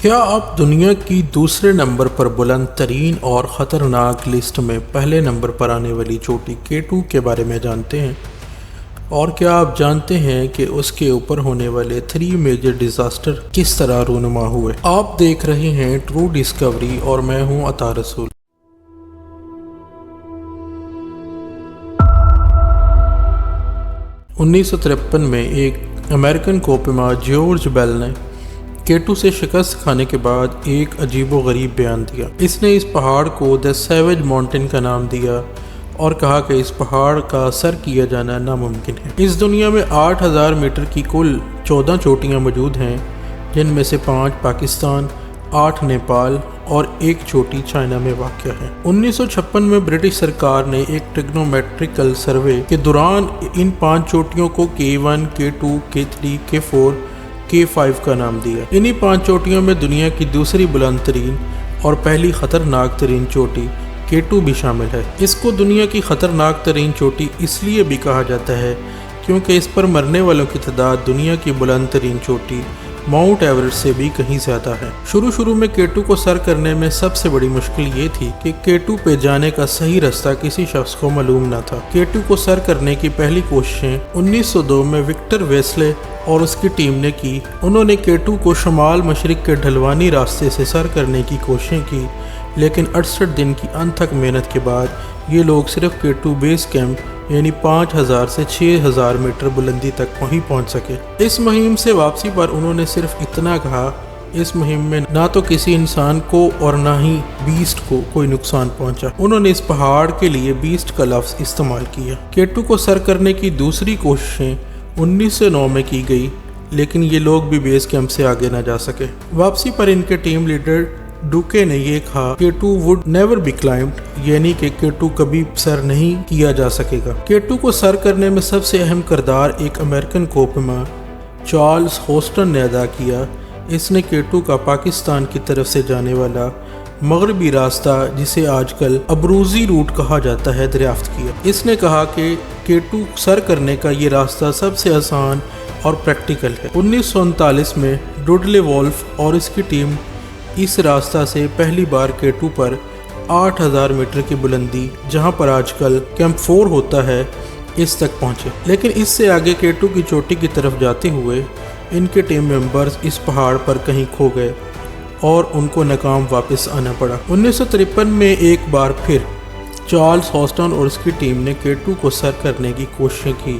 کیا آپ دنیا کی دوسرے نمبر پر بلند ترین اور خطرناک لسٹ میں پہلے نمبر پر آنے والی چوٹی K2 کے بارے میں جانتے ہیں؟ اور کیا آپ جانتے ہیں کہ اس کے اوپر ہونے والے 3 میجر ڈیزاسٹر کس طرح رونما ہوئے؟ آپ دیکھ رہے ہیں ٹرو ڈسکوری اور میں ہوں عطا رسول۔ 1953 میں ایک امریکن کوپما جارج بیل نے K2 سے شکست کھانے کے بعد ایک عجیب و غریب بیان دیا۔ اس نے اس پہاڑ کو دی سیویج ماؤنٹین کا نام دیا اور کہا کہ اس پہاڑ کا سر کیا جانا ناممکن ہے۔ اس دنیا میں 8000 میٹر کی کل 14 چوٹیاں موجود ہیں، جن میں سے 5 پاکستان، 8 نیپال اور 1 چوٹی چائنا میں واقع ہے۔ 1956 میں برٹش سرکار نے ایک ٹریگنومیٹریکل سروے کے دوران ان 5 چوٹیوں کو K1، K2، K3، K4، K5 کا نام دیا۔ انہی 5 چوٹیوں میں دنیا کی دوسری بلند ترین اور پہلی خطرناک ترین چوٹی K2 بھی شامل ہے۔ اس کو دنیا کی خطرناک ترین چوٹی اس لیے بھی کہا جاتا ہے کیونکہ اس پر مرنے والوں کی تعداد دنیا کی بلند ترین چوٹی ماؤنٹ ایورسٹ سے بھی کہیں زیادہ ہے۔ شروع میں K2 کو سر کرنے میں سب سے بڑی مشکل یہ تھی کہ K2 پہ جانے کا صحیح رستہ کسی شخص کو معلوم نہ تھا۔ K2 کو سر کرنے کی پہلی کوششیں 1902 میں وکٹر ویسلے اور اس کی ٹیم نے کی۔ انہوں نے K2 کو شمال مشرق کے ڈھلوانی راستے سے سر کرنے کی کوششیں کی، لیکن 68 دن کی انتھک محنت کے بعد یہ لوگ صرف K2 بیس کیمپ یعنی 5000 سے 6000 میٹر بلندی تک وہیں پہنچ سکے۔ اس مہم سے واپسی پر انہوں نے صرف اتنا کہا، اس مہم میں نہ تو کسی انسان کو اور نہ ہی بیسٹ کو کوئی نقصان پہنچا۔ انہوں نے اس پہاڑ کے لیے بیسٹ کا لفظ استعمال کیا۔ K2 کو سر کرنے کی دوسری کوششیں 1909 میں کی گئی، لیکن یہ لوگ بھی بیس کیمپ سے آگے نہ جا سکے۔ واپسی پر ان کے ٹیم لیڈر ڈوکے نے یہ کہا K2 would never be climbed، یعنی کہ K2 کبھی سر نہیں کیا جا سکے گا۔ K2 کو سر کرنے میں سب سے اہم کردار ایک امریکن کوپما چارلز ہوسٹن نے ادا کیا۔ اس نے K2 کا پاکستان کی طرف سے جانے والا مغربی راستہ، جسے آج کل ابروزی روٹ کہا جاتا ہے، دریافت کیا۔ اس نے کہا کہ K2 سر کرنے کا یہ راستہ سب سے آسان اور پریکٹیکل ہے۔ 1939 میں ڈوڈلے وولف اور اس کی ٹیم اس راستہ سے پہلی بار K2 پر 8000 میٹر کی بلندی، جہاں پر آج کل کیمپ 4 ہوتا ہے، اس تک پہنچے۔ لیکن اس سے آگے K2 کی چوٹی کی طرف جاتے ہوئے ان کے ٹیم ممبرز اس پہاڑ پر کہیں کھو گئے اور ان کو ناکام واپس آنا پڑا۔ 1953 میں ایک بار پھر چارلز ہوسٹن اور اس کی ٹیم نے K2 کو سر کرنے کی کوششیں کی،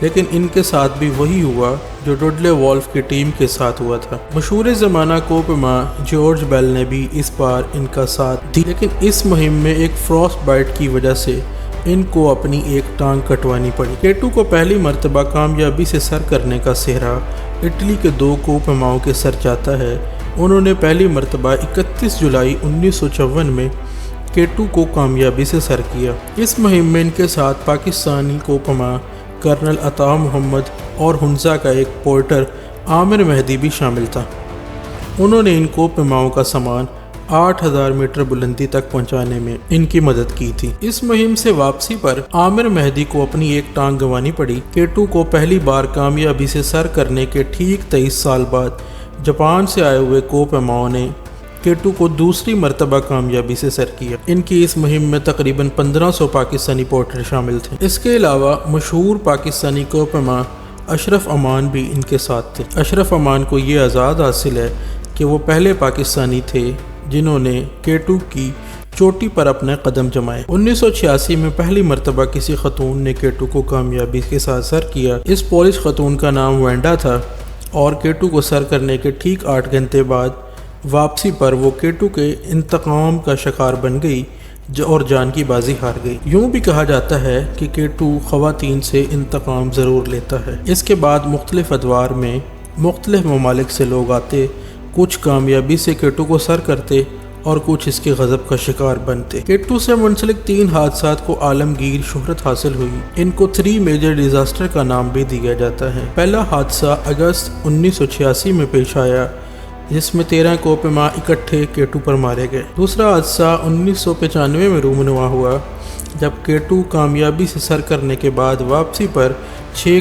لیکن ان کے ساتھ بھی وہی ہوا جو ڈوڈلے وولف کی ٹیم کے ساتھ ہوا تھا۔ مشہور زمانہ کوپما جارج بیل نے بھی اس بار ان کا ساتھ دی، لیکن اس مہم میں ایک فراسٹ بائٹ کی وجہ سے ان کو اپنی ایک ٹانگ کٹوانی پڑی۔ K2 کو پہلی مرتبہ کامیابی سے سر کرنے کا سہرا اٹلی کے 2 کوپماؤں کے سر جاتا ہے۔ انہوں نے پہلی مرتبہ 31 جولائی 1954 میں K2 کو کامیابی سے سر کیا۔ اس مہم میں ان کے ساتھ پاکستانی کوپما کرنل عطا محمد اور ہنزا کا ایک پورٹر عامر مہدی بھی شامل تھا۔ انہوں نے ان کوپماؤں کا سامان 8000 میٹر بلندی تک پہنچانے میں ان کی مدد کی تھی۔ اس مہم سے واپسی پر عامر مہدی کو اپنی ایک ٹانگ گنوانی پڑی۔ K2 کو پہلی بار کامیابی سے سر کرنے کے ٹھیک 23 سال بعد جاپان سے آئے ہوئے کوپماؤں نے K2 کو دوسری مرتبہ کامیابی سے سر کیا۔ ان کی اس مہم میں تقریباً 1500 پاکستانی پورٹر شامل تھے۔ اس کے علاوہ مشہور پاکستانی کوپما اشرف امان بھی ان کے ساتھ تھے۔ اشرف امان کو یہ اعزاز حاصل ہے کہ وہ پہلے پاکستانی تھے جنہوں نے K2 کی چوٹی پر اپنے قدم جمائے۔ 1986 میں پہلی مرتبہ کسی خاتون نے K2 کو کامیابی کے ساتھ سر کیا۔ اس پولش خاتون کا نام وینڈا تھا اور K2 کو سر کرنے کے ٹھیک 8 گھنٹے بعد واپسی پر وہ K2 کے انتقام کا شکار بن گئی اور جان کی بازی ہار گئی۔ یوں بھی کہا جاتا ہے کہ K2 خواتین سے انتقام ضرور لیتا ہے۔ اس کے بعد مختلف ادوار میں مختلف ممالک سے لوگ آتے، کچھ کامیابی سے K2 کو سر کرتے اور کچھ اس کے غضب کا شکار بنتے۔ K2 سے منسلک 3 حادثات کو عالمگیر شہرت حاصل ہوئی۔ ان کو 3 میجر ڈیزاسٹر کا نام بھی دیا جاتا ہے۔ پہلا حادثہ اگست 1986 میں پیش آیا، جس میں 13 کوپما اکٹھے K2 پر مارے گئے۔ دوسرا حادثہ 1995 میں رونما ہوا، جب K2 کامیابی سے سر کرنے کے بعد واپسی پر 6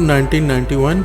1991,